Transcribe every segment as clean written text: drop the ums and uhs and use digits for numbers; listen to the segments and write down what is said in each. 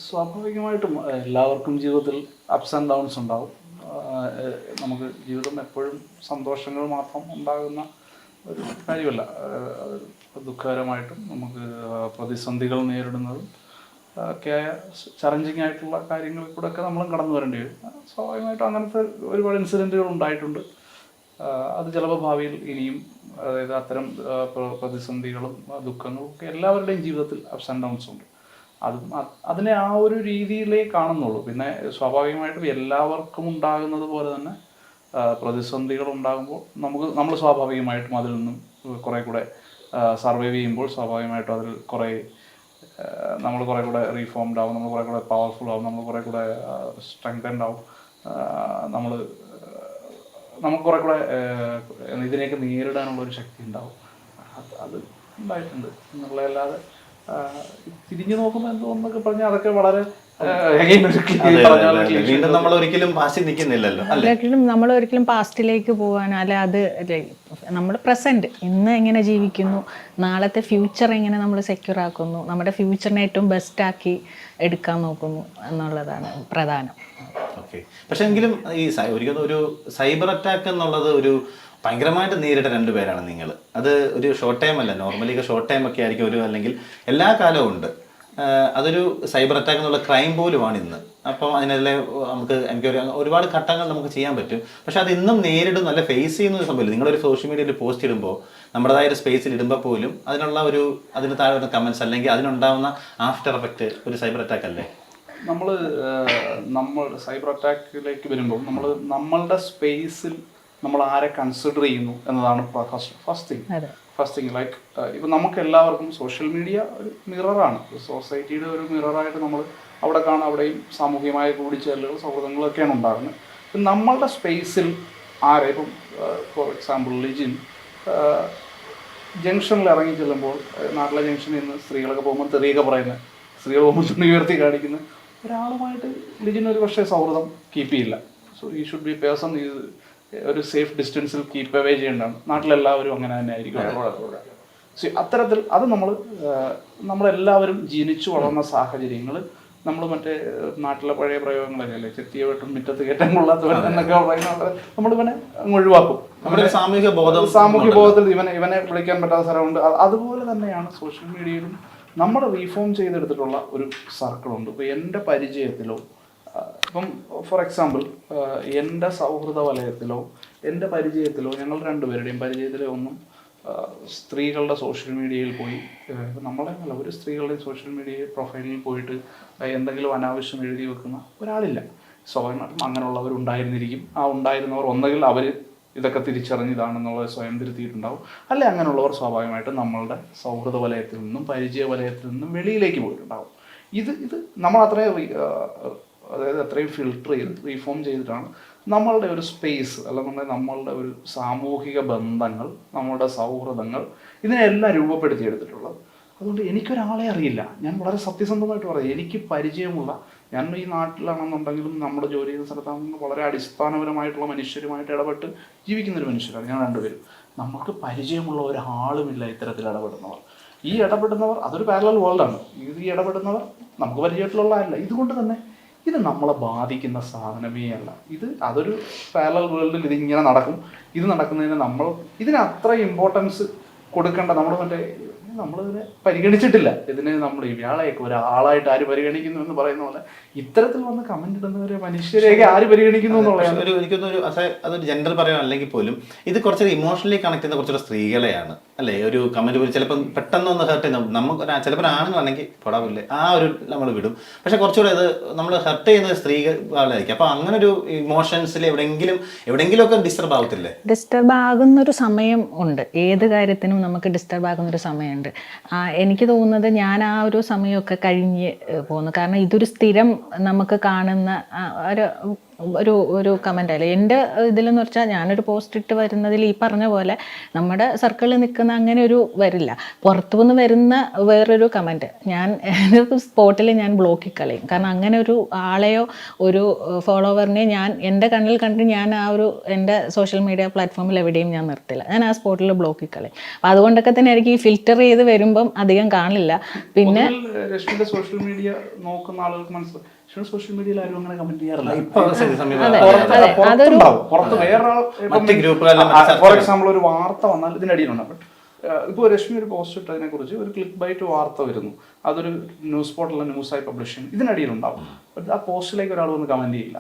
സ്വാഭാവികമായിട്ടും എല്ലാവർക്കും ജീവിതത്തിൽ അപ്സ് ആൻഡ് ഡൗൺസ് ഉണ്ടാവും. നമുക്ക് ജീവിതം എപ്പോഴും സന്തോഷങ്ങൾ മാത്രം ഉണ്ടാകുന്ന ഒരു കാര്യമല്ല. ദുഃഖകരമായിട്ടും നമുക്ക് പ്രതിസന്ധികൾ നേരിടുന്നതും ഒക്കെയായ ചലഞ്ചിങ് ആയിട്ടുള്ള കാര്യങ്ങളിൽ കൂടെ ഒക്കെ നമ്മളും കടന്നു വരേണ്ടി വരും. സ്വാഭാവികമായിട്ടും അങ്ങനത്തെ ഒരുപാട് ഇൻസിഡൻറ്റുകൾ ഉണ്ടായിട്ടുണ്ട്. അത് ചിലപ്പോൾ ഭാവിയിൽ ഇനിയും, അതായത് അത്തരം പ്രതിസന്ധികളും ദുഃഖങ്ങളും ഒക്കെ എല്ലാവരുടെയും ജീവിതത്തിൽ അപ്സ് ആൻഡ് ഡൗൺസ് ഉണ്ട്. അതിനെ ആ ഒരു രീതിയിലേ കാണുന്നുള്ളൂ. പിന്നെ സ്വാഭാവികമായിട്ടും എല്ലാവർക്കും ഉണ്ടാകുന്നത് പോലെ തന്നെ പ്രതിസന്ധികൾ ഉണ്ടാകുമ്പോൾ നമ്മൾ സ്വാഭാവികമായിട്ടും അതിൽ നിന്നും കുറേ കൂടെ സർവൈവ് ചെയ്യുമ്പോൾ സ്വാഭാവികമായിട്ടും അതിൽ നമ്മൾ കുറേ കൂടെ റീഫോംഡ് ആവും, നമ്മൾ കുറേ കൂടെ പവർഫുൾ ആവും, നമ്മൾ കുറേ കൂടെ സ്ട്രെങ്തൻഡ് ആവും, നമുക്ക് കുറേ കൂടെ ഇതിനെയൊക്കെ നേരിടാനുള്ള ഒരു ശക്തി ഉണ്ടാവും. അത് ഉണ്ടായിട്ടുണ്ട് എന്നുള്ളതല്ലാതെ തിരിഞ്ഞു നോക്കുമ്പോൾ എന്തോന്നൊക്കെ പറഞ്ഞാൽ അതൊക്കെ വളരെ നമ്മൾ ഒരിക്കലും പാസ്റ്റിൽ നിൽക്കുന്നില്ലല്ലോ. നമ്മൾ ഒരിക്കലും പാസ്റ്റിലേക്ക് പോകാൻ അല്ല, അത് നമ്മൾ പ്രസന്റ് ഇന്ന് എങ്ങനെ ജീവിക്കുന്നു, നാളത്തെ ഫ്യൂച്ചർ എങ്ങനെ നമ്മൾ സെക്യൂർ ആക്കുന്നു, നമ്മുടെ ഫ്യൂച്ചറിനെ ഏറ്റവും ബെസ്റ്റ് ആക്കി എടുക്കാൻ നോക്കുന്നു എന്നുള്ളതാണ് പ്രധാനം. ഓക്കെ. പക്ഷെ എങ്കിലും ഈ ഒരിക്കലും ഒരു സൈബർ അറ്റാക്ക് എന്നുള്ളത് ഒരു ഭയങ്കരമായിട്ട് നേരിട്ട രണ്ടുപേരാണ് നിങ്ങൾ. അത് ഒരു ഷോർട്ട് ടൈം അല്ല, നോർമലി ഷോർട്ട് ടൈം ഒക്കെ ആയിരിക്കും ഒരു, അല്ലെങ്കിൽ എല്ലാ കാലവും ഉണ്ട്. അതൊരു സൈബർ അറ്റാക്ക് എന്നുള്ള ക്രൈം പോലുമാണ് ഇന്ന്. അപ്പം അതിനെല്ലാം എനിക്ക് ഒരുപാട് ഘട്ടങ്ങൾ നമുക്ക് ചെയ്യാൻ പറ്റും. പക്ഷെ അത് ഇന്നും നേരിടും, നല്ല ഫേസ് ചെയ്യുന്ന ഒരു സംഭവമില്ല. നിങ്ങളൊരു സോഷ്യൽ മീഡിയയിൽ പോസ്റ്റ് ഇടുമ്പോൾ, നമ്മുടേതായ ഒരു സ്പേസിൽ ഇടുമ്പോൾ പോലും അതിന് താഴെ വരുന്ന കമൻസ് അല്ലെങ്കിൽ അതിനുണ്ടാവുന്ന ആഫ്റ്റർ എഫക്റ്റ് ഒരു സൈബർ അറ്റാക്ക് അല്ലേ? നമ്മൾ സൈബർ അറ്റാക്കിലേക്ക് വരുമ്പോൾ നമ്മളുടെ സ്പേസിൽ നമ്മൾ ആരെ കൺസിഡർ ചെയ്യുന്നു എന്നതാണ് ഫസ്റ്റ് തിങ്. ലൈക്ക് ഇപ്പം നമുക്ക് എല്ലാവർക്കും സോഷ്യൽ മീഡിയ ഒരു മിററാണ്, സൊസൈറ്റിയുടെ ഒരു മിററായിട്ട് നമ്മൾ അവിടെ കാണാം. അവിടെയും സാമൂഹികമായ കൂടിച്ചേരലുകൾ, സൗഹൃദങ്ങളൊക്കെയാണ് ഉണ്ടാകുന്നത്. ഇപ്പം നമ്മളുടെ സ്പേസിൽ ആരെ, ഇപ്പം ഫോർ എക്സാമ്പിൾ ജംഗ്ഷനിൽ ഇറങ്ങി ചെല്ലുമ്പോൾ, നാട്ടിലെ ജംഗ്ഷനിൽ നിന്ന് സ്ത്രീകളൊക്കെ പോകുമ്പോൾ തെറിയൊക്കെ പറയുന്നത്, സ്ത്രീകൾ പോകുമ്പോൾ തുണി ഉയർത്തി കാണിക്കുന്ന ഒരാളുമായിട്ട് ലിജിന് ഒരു പക്ഷേ സൗഹൃദം കീപ്പ് ചെയ്യില്ല. സോ ഈ ഷുഡ് ബി പേഴ്സൺ ഒരു സേഫ് ഡിസ്റ്റൻസിൽ കീപ്പ് അവേ ചെയ്യേണ്ടതാണ്. നാട്ടിലെല്ലാവരും അങ്ങനെ തന്നെ ആയിരിക്കും. സോ അത്തരത്തിൽ അത് നമ്മളെല്ലാവരും ജനിച്ചു വളർന്ന സാഹചര്യങ്ങൾ, നമ്മൾ മറ്റേ നാട്ടിലെ പഴയ പ്രയോഗങ്ങളല്ലേ, ചെത്തിയ വെട്ടും മുറ്റത്ത് കയറ്റാൻ കൊള്ളാത്തവൻ എന്നൊക്കെ പറയുന്നത് നമ്മൾ ഇവനെ അങ്ങ് ഒഴിവാക്കും. നമ്മുടെ സാമൂഹിക ബോധത്തിൽ ഇവനെ വിളിക്കാൻ പറ്റാത്ത സ്ഥലമുണ്ട്. അതുപോലെ തന്നെയാണ് സോഷ്യൽ മീഡിയയിലും നമ്മൾ റീഫോം ചെയ്തെടുത്തിട്ടുള്ള ഒരു സർക്കിളുണ്ട്. ഇപ്പോൾ എൻ്റെ പരിചയത്തിലോ, ഇപ്പം ഫോർ എക്സാമ്പിൾ എൻ്റെ സൗഹൃദ വലയത്തിലോ എൻ്റെ പരിചയത്തിലോ, ഞങ്ങൾ രണ്ടുപേരുടെയും പരിചയത്തിലോ ഒന്നും സ്ത്രീകളുടെ സോഷ്യൽ മീഡിയയിൽ പോയി, നമ്മളെ അല്ല, ഒരു സ്ത്രീകളുടെ സോഷ്യൽ മീഡിയ പ്രൊഫൈലിൽ പോയിട്ട് എന്തെങ്കിലും അനാവശ്യം എഴുതി വെക്കുന്ന ഒരാളില്ല. സ്വാഭാവികമായിട്ടും അങ്ങനെയുള്ളവരുണ്ടായിരുന്നിരിക്കും. ആ ഉണ്ടായിരുന്നവർ ഒന്നുകിൽ അവർ ഇതൊക്കെ തിരിച്ചറിഞ്ഞതാണെന്നുള്ളത് സ്വയം തിരുത്തിയിട്ടുണ്ടാവും, അല്ലെ അങ്ങനെയുള്ളവർ സ്വാഭാവികമായിട്ടും നമ്മളുടെ സൗഹൃദ വലയത്തിൽ നിന്നും പരിചയ വലയത്തിൽ നിന്നും വെളിയിലേക്ക് പോയിട്ടുണ്ടാവും. ഇത് നമ്മൾ അത്രയും ഫിൽട്ടർ ചെയ്ത് റീഫോം ചെയ്തിട്ടാണ് നമ്മളുടെ ഒരു സ്പേസ്, അല്ലെന്നുണ്ടെങ്കിൽ നമ്മളുടെ ഒരു സാമൂഹിക ബന്ധങ്ങൾ, നമ്മളുടെ സൗഹൃദങ്ങൾ, ഇതിനെല്ലാം രൂപപ്പെടുത്തിയെടുത്തിട്ടുള്ളത്. അതുകൊണ്ട് എനിക്കൊരാളെ അറിയില്ല, ഞാൻ വളരെ സത്യസന്ധമായിട്ട് പറയാം. എനിക്ക് പരിചയമുള്ള, ഞാൻ ഈ നാട്ടിലാണെന്നുണ്ടെങ്കിലും നമ്മുടെ ജോലി ചെയ്യുന്ന സ്ഥലത്താണെങ്കിലും വളരെ അടിസ്ഥാനപരമായിട്ടുള്ള മനുഷ്യരുമായിട്ട് ഇടപെട്ട് ജീവിക്കുന്നൊരു മനുഷ്യരാണ് ഞാൻ രണ്ടുപേരും. നമുക്ക് പരിചയമുള്ള ഒരാളുമില്ല ഇത്തരത്തിൽ ഇടപെടുന്നവർ. ഈ ഇടപെടുന്നവർ അതൊരു പാരലൽ വേൾഡാണ്. ഈ ഇടപെടുന്നവർ നമുക്ക് പരിചയത്തിലുള്ള അല്ല. ഇതുകൊണ്ട് തന്നെ ഇത് നമ്മളെ ബാധിക്കുന്ന സാധനമേ അല്ല. അതൊരു പാരലൽ വേൾഡിൽ ഇതിങ്ങനെ നടക്കും. ഇത് നടക്കുന്നതിന് ഇതിന് അത്ര ഇമ്പോർട്ടൻസ് കൊടുക്കേണ്ട നമ്മളിതിനെ പരിഗണിച്ചിട്ടില്ല. ഇതിനെ നമ്മൾ ഇയാളെയൊക്കെ ഒരാളായിട്ട് ആര് പരിഗണിക്കുന്നു എന്ന് പറയുന്ന പോലെ ഇത്തരത്തിൽ വന്ന് കമന്റ് ഇടുന്നവരെ മനുഷ്യരെയൊക്കെ ആര് പരിഗണിക്കുന്നു എന്നുള്ളത് എനിക്കൊന്നൊരു അതൊരു ജെൻഡർ പറയാൻ അല്ലെങ്കിൽ പോലും ഇത് കുറച്ചൊരു ഇമോഷണലി കണക്ട് ചെയ്യുന്ന കുറച്ചൊരു സ്ത്രീകളെയാണ് അല്ലേ. ഒരു കമന്റ് പോലും ചിലപ്പോൾ പെട്ടെന്നൊന്ന് ഹേർട്ട് ചെയ്യുന്ന, നമുക്ക് ചിലപ്പോൾ ആണുങ്ങളാണെങ്കിൽ പൊടാവില്ലേ ആ ഒരു നമ്മൾ വിടും. പക്ഷെ കുറച്ചുകൂടെ ഇത് നമ്മൾ ഹേർട്ട് ചെയ്യുന്നത് സ്ത്രീകളായിരിക്കും. അപ്പൊ അങ്ങനെ ഒരു ഇമോഷൻസിൽ എവിടെയെങ്കിലും ഒക്കെ ഡിസ്റ്റർബ് ആവത്തില്ലേ? ഡിസ്റ്റർബ് ആകുന്നൊരു സമയം ഉണ്ട്. ഏത് കാര്യത്തിനും നമുക്ക് ഡിസ്റ്റർബ് ആകുന്നൊരു സമയമുണ്ട്. എനിക്ക് തോന്നുന്നത് ഞാൻ ആ ഒരു സമയമൊക്കെ കഴിഞ്ഞ് പോകുന്നു. കാരണം ഇതൊരു സ്ഥിരം നമുക്ക് കാണുന്ന ഒരു ഒരു കമൻ്റ് ആയില്ല. എൻ്റെ ഇതിലെന്ന് വെച്ചാൽ ഞാനൊരു പോസ്റ്റ് ഇട്ട് വരുന്നതിൽ ഈ പറഞ്ഞ പോലെ നമ്മുടെ സർക്കിളിൽ നിൽക്കുന്ന അങ്ങനെ ഒരു വരില്ല. പുറത്തുനിന്ന് വരുന്ന വേറൊരു കമൻറ്റ് ഞാൻ സ്പോട്ടിൽ ഞാൻ ബ്ലോക്കിൽ കളയും. കാരണം അങ്ങനെ ഒരു ആളെയോ ഒരു ഫോളോവറിനെ ഞാൻ എൻ്റെ കണ്ണിൽ കണ്ട് ഞാൻ ആ ഒരു എൻ്റെ സോഷ്യൽ മീഡിയ പ്ലാറ്റ്ഫോമിൽ എവിടെയും ഞാൻ നിർത്തില്ല. ഞാൻ ആ സ്പോട്ടിൽ ബ്ലോക്കിൽ കളയും. അപ്പം അതുകൊണ്ടൊക്കെ തന്നെ എനിക്ക് ഈ ഫിൽറ്റർ ചെയ്ത് വരുമ്പം അധികം കാണില്ല. പിന്നെ രശ്മിന്റെ സോഷ്യൽ മീഡിയ നോക്കുന്ന ആളുകൾക്ക് മനസ്സിലാവും സോഷ്യൽ മീഡിയയിൽ ആരും അങ്ങനെ കമന്റ് ചെയ്യാറില്ല. പുറത്ത് വേറെ ഫോർ എക്സാമ്പിൾ ഒരു വാർത്ത വന്നാൽ ഇതിനടിയിലുണ്ട്. അപ്പം ഇപ്പോൾ രശ്മി ഒരു പോസ്റ്റ് ഇട്ടതിനെ കുറിച്ച് ഒരു ക്ലിക്ക് ബൈറ്റ് വാർത്ത വരുന്നു, അതൊരു ന്യൂസ് പോർട്ടലിലെ ന്യൂസായി പബ്ലിഷ് ചെയ്യും, ഇതിനടിയിലുണ്ടാവും. ആ പോസ്റ്റിലേക്ക് ഒരാൾ വന്ന് കമന്റ് ചെയ്യില്ല.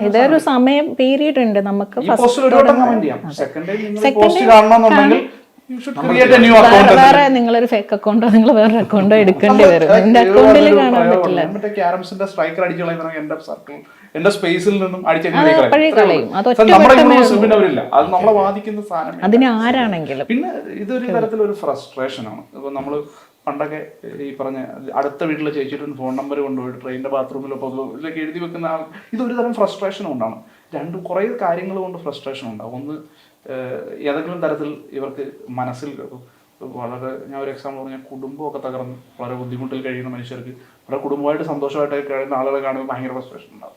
ഇതൊരു സമയം പീരീഡ് ഉണ്ട് നമുക്ക്. ഈ പോസ്റ്റിൽ ഒരു വട്ടം കമന്റ് ചെയ്യാം. സെക്കൻഡ് ടൈം നിങ്ങൾ പോസ്റ്റ് കാണണമെന്നുണ്ടെങ്കിൽ വേറെ നിങ്ങളൊരു ഫേക്ക് അക്കൗണ്ടോ നിങ്ങൾ വേറെ അക്കൗണ്ടോ എടുക്കേണ്ടി വരും. എന്റെ അക്കൗണ്ടിൽ കാണാൻ പറ്റില്ല. മറ്റേ ക്യാരംസിന്റെ സ്ട്രൈക്കർ അടിച്ചു കളയുന്ന എന്റെ സർക്കിൾ എന്റെ സ്പേസിൽ നിന്നും കളയും. അവരില്ല, അത് നമ്മളെ ബാധിക്കുന്ന സാധനം. അതിന് ആരാണെങ്കിലും. പിന്നെ ഇതൊരു തരത്തിലൊരു ഫ്രസ്ട്രേഷനാണ്. ഇപ്പൊ നമ്മള് പണ്ടൊക്കെ ഈ പറഞ്ഞ അടുത്ത വീട്ടിലെ ചേച്ചിട്ട് ഫോൺ നമ്പർ കൊണ്ടുപോയിട്ട് ട്രെയിനിന്റെ ബാത്റൂമിലോ ഇതിലൊക്കെ എഴുതി വെക്കുന്ന ആൾ, ഇതൊരു തരം ഫ്രസ്ട്രേഷൻ കൊണ്ടാണ്. കുറേ കാര്യങ്ങൾ കൊണ്ട് ഫ്രസ്ട്രേഷൻ ഉണ്ടാവും. ഒന്ന് ഏതെങ്കിലും തരത്തിൽ ഇവർക്ക് മനസ്സിൽ വളരെ, ഞാൻ ഒരു എക്സാമ്പിൾ പറഞ്ഞാൽ കുടുംബമൊക്കെ തകർന്ന് വളരെ ബുദ്ധിമുട്ടിൽ കഴിയുന്ന മനുഷ്യർക്ക് വളരെ കുടുംബമായിട്ട് സന്തോഷമായിട്ട് കഴിയുന്ന ആളുകളെ കാണുമ്പോൾ ഭയങ്കര ഫ്രസ്ട്രേഷൻ ഉണ്ടാവും.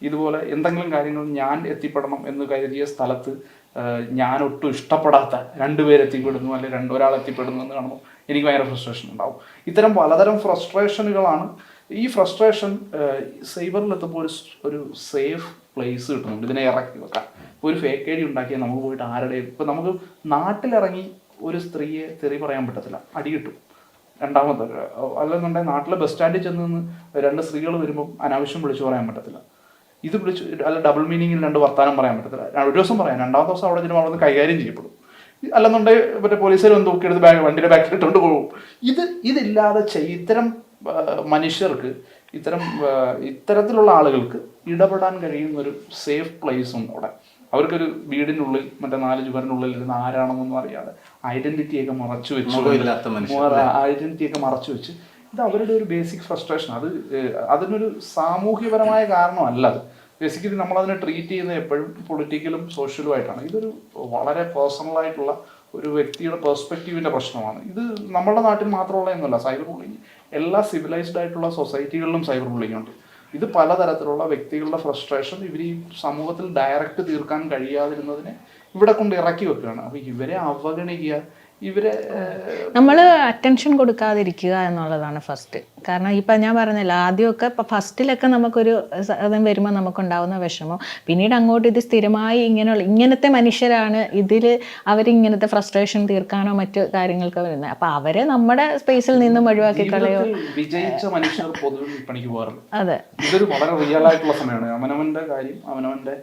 ഇതുപോലെ എന്തെങ്കിലും കാര്യങ്ങൾ ഞാൻ എത്തിപ്പെടണം എന്ന് കരുതിയ സ്ഥലത്ത് ഞാൻ ഒട്ടും ഇഷ്ടപ്പെടാത്ത രണ്ടുപേരെത്തിപ്പെടുന്നു അല്ലെങ്കിൽ ഒരാൾ എത്തിപ്പെടുന്നു എന്ന് കാണുമ്പോൾ എനിക്ക് ഭയങ്കര ഫ്രസ്ട്രേഷൻ ഉണ്ടാവും. ഇത്തരം പലതരം ഫ്രസ്ട്രേഷനുകളാണ്. ഈ ഫ്രസ്ട്രേഷൻ സൈബറിലെത്തുമ്പോൾ ഒരു സേഫ് പ്ലേസ് കിട്ടുന്നുണ്ട് ഇതിനെ ഇറക്കി വെക്കാൻ. ഒരു ഫേക്ക് ഐ ഡി ഉണ്ടാക്കിയാൽ നമുക്ക് പോയിട്ട് ആരുടെയും, ഇപ്പം നമുക്ക് നാട്ടിലിറങ്ങി ഒരു സ്ത്രീയെ തെറി പറയാൻ പറ്റത്തില്ല, അടി കിട്ടും. രണ്ടാമത്തെ അല്ലെന്നുണ്ടെങ്കിൽ നാട്ടിലെ ബസ് സ്റ്റാൻഡിൽ ചെന്ന് നിന്ന് രണ്ട് സ്ത്രീകൾ വരുമ്പം അനാവശ്യം വിളിച്ചു പറയാൻ പറ്റത്തില്ല. ഇത് വിളിച്ച് അല്ല ഡബിൾ മീനിങ്ങിൽ രണ്ട് വർത്താനം പറയാൻ പറ്റത്തില്ല. ഒരു ദിവസം പറയാം, രണ്ടാമത്തെ ദിവസം അവിടെ ചെല്ലുമ്പോൾ അവിടെ കൈകാര്യം ചെയ്യപ്പെടും. അല്ലെന്നുണ്ടെങ്കിൽ മറ്റേ പോലീസുകാർ വന്ന് തൂക്കിയെടുത്ത് വണ്ടിയുടെ ബാക്കിൽ ഇട്ടുകൊണ്ട് പോകും. ഇതില്ലാതെ ഇത്തരം മനുഷ്യർക്ക്, ഇത്തരത്തിലുള്ള ആളുകൾക്ക് ഇടപെടാൻ കഴിയുന്ന ഒരു സേഫ് പ്ലേസ് ഉണ്ട് അവിടെ. അവർക്കൊരു വീടിനുള്ളിൽ മറ്റേ 4 ചുവരിനുള്ളിൽ ഇരുന്ന് ആരാണെന്നൊന്നും അറിയാതെ ഐഡന്റിറ്റിയൊക്കെ മറച്ചു വെച്ച് ഇത് അവരുടെ ഒരു ബേസിക് ഫ്രസ്ട്രേഷൻ. അതിനൊരു സാമൂഹ്യപരമായ കാരണമല്ല. അത് ബേസിക്കലി നമ്മളതിനെ ട്രീറ്റ് ചെയ്യുന്നത് എപ്പോഴും പൊളിറ്റിക്കലും സോഷ്യലും ആയിട്ടാണ്. ഇതൊരു വളരെ പേഴ്സണലായിട്ടുള്ള ഒരു വ്യക്തിയുടെ പെർസ്പെക്റ്റീവിൻ്റെ പ്രശ്നമാണ്. ഇത് നമ്മുടെ നാട്ടിൽ മാത്രമുള്ളതൊന്നുമല്ല. സൈബർ ബുള്ളിങ് എല്ലാ സിവിലൈസ്ഡ് ആയിട്ടുള്ള സൊസൈറ്റികളിലും സൈബർ ബുള്ളിങ് ഉണ്ട്. ഇത് പലതരത്തിലുള്ള വ്യക്തികളുടെ ഫ്രസ്ട്രേഷൻ ഇവർ ഈ സമൂഹത്തിൽ ഡയറക്റ്റ് തീർക്കാൻ കഴിയാതിരുന്നതിനെ ഇവിടെ കൊണ്ട് ഇറക്കി വെക്കുകയാണ്. അപ്പോൾ ഇവരെ അവഗണിക്കുക, ഇവരെ നമ്മൾ അറ്റൻഷൻ കൊടുക്കാതിരിക്കുക എന്നുള്ളതാണ് ഫസ്റ്റ്. കാരണം ഇപ്പം ഞാൻ പറഞ്ഞില്ല, ആദ്യമൊക്കെ ഇപ്പം ഫസ്റ്റിലൊക്കെ നമുക്കൊരു സാധനം വരുമ്പോൾ നമുക്കുണ്ടാവുന്ന വിഷമം, പിന്നീട് അങ്ങോട്ട് ഇത് സ്ഥിരമായി ഇങ്ങനത്തെ മനുഷ്യരാണ് ഇതിൽ അവരിങ്ങനത്തെ ഫ്രസ്ട്രേഷൻ തീർക്കാനോ മറ്റു കാര്യങ്ങൾക്കോ വരുന്നത്. അപ്പം അവരെ നമ്മുടെ സ്പേസിൽ നിന്നും ഒഴിവാക്കി കളയോ. വിജയിച്ച മനുഷ്യർ പൊതുവെ പണിക്ക് പോകാറില്ല. അതെ, ഇതൊരു വളരെ റിയൽ ആയിട്ടുള്ള സമയമാണ്. അവനവൻ്റെ കാര്യം, അവനവൻ്റെ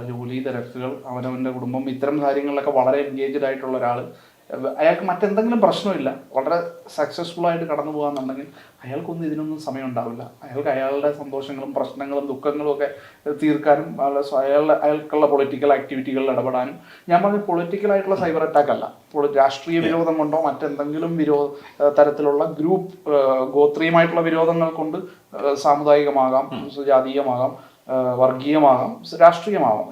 ജോലി തിരക്കുകൾ, അവനവൻ്റെ കുടുംബം, ഇത്തരം കാര്യങ്ങളിലൊക്കെ വളരെ എൻഗേജ്ഡ് ആയിട്ടുള്ള ഒരാൾ, അയാൾക്ക് മറ്റെന്തെങ്കിലും പ്രശ്നമില്ല, വളരെ സക്സസ്ഫുൾ ആയിട്ട് കടന്നു പോകാന്നുണ്ടെങ്കിൽ അയാൾക്കൊന്നും ഇതിനൊന്നും സമയം ഉണ്ടാവില്ല. അയാളുടെ സന്തോഷങ്ങളും പ്രശ്നങ്ങളും ദുഃഖങ്ങളും ഒക്കെ തീർക്കാനും അയാൾക്കുള്ള പൊളിറ്റിക്കൽ ആക്ടിവിറ്റികളിൽ ഇടപെടാനും. ഞാൻ പറഞ്ഞ പൊളിറ്റിക്കലായിട്ടുള്ള സൈബർ അറ്റാക്ക് അല്ല, രാഷ്ട്രീയ വിരോധം കൊണ്ടോ മറ്റെന്തെങ്കിലും തരത്തിലുള്ള ഗ്രൂപ്പ് ഗോത്രീയമായിട്ടുള്ള വിരോധങ്ങൾ കൊണ്ട് സാമുദായികമാകാം, ജാതീയമാകാം, വർഗീയമാകാം, രാഷ്ട്രീയമാവാം,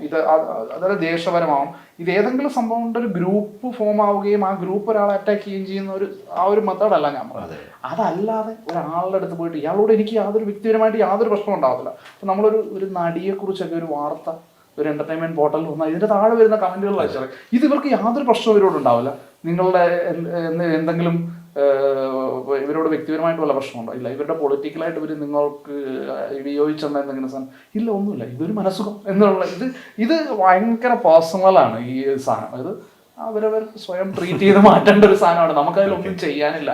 അതായത് ദേശപരമാവാം. ഇത് ഏതെങ്കിലും സംഭവം കൊണ്ട് ഒരു ഗ്രൂപ്പ് ഫോം ആവുകയും ആ ഗ്രൂപ്പ് ഒരാളെ അറ്റാക്ക് ചെയ്യുകയും ചെയ്യുന്ന ആ ഒരു മെത്തേഡല്ല ഞാൻ പറഞ്ഞത്. അതല്ലാതെ ഒരാളുടെ അടുത്ത് പോയിട്ട് ഇയാളോട് എനിക്ക് വ്യക്തിപരമായിട്ട് യാതൊരു പ്രശ്നവും ഉണ്ടാവത്തില്ല. അപ്പം നമ്മളൊരു നടിയെക്കുറിച്ചൊക്കെ ഒരു വാർത്ത ഒരു എന്റർടൈൻമെന്റ് പോർട്ടലിൽ വന്നാൽ ഇതിന്റെ താഴെ വരുന്ന കമന്റുകൾ വായിച്ചാൽ ഇത് ഇവർക്ക് യാതൊരു പ്രശ്നവും ഇവരോട് ഉണ്ടാവില്ല. നിങ്ങളുടെ എന്തെങ്കിലും ഇവരോട് വ്യക്തിപരമായിട്ട് വല്ല പ്രശ്നമുണ്ടോ? ഇല്ല. ഇവരുടെ പൊളിറ്റിക്കലായിട്ട് ഇവർ നിങ്ങൾക്ക് വിയോജിച്ചെന്ന എന്തെങ്കിലും സാധനം ഇല്ല, ഒന്നുമില്ല. ഇതൊരു മനസ്സുഖം എന്നുള്ള ഇത് ഭയങ്കര പേഴ്സണലാണ് ഈ സാധനം. ഇത് അവരവർ സ്വയം ട്രീറ്റ് ചെയ്ത് മാറ്റേണ്ട ഒരു സാധനമാണ്. നമുക്കതിലൊന്നും ചെയ്യാനില്ല.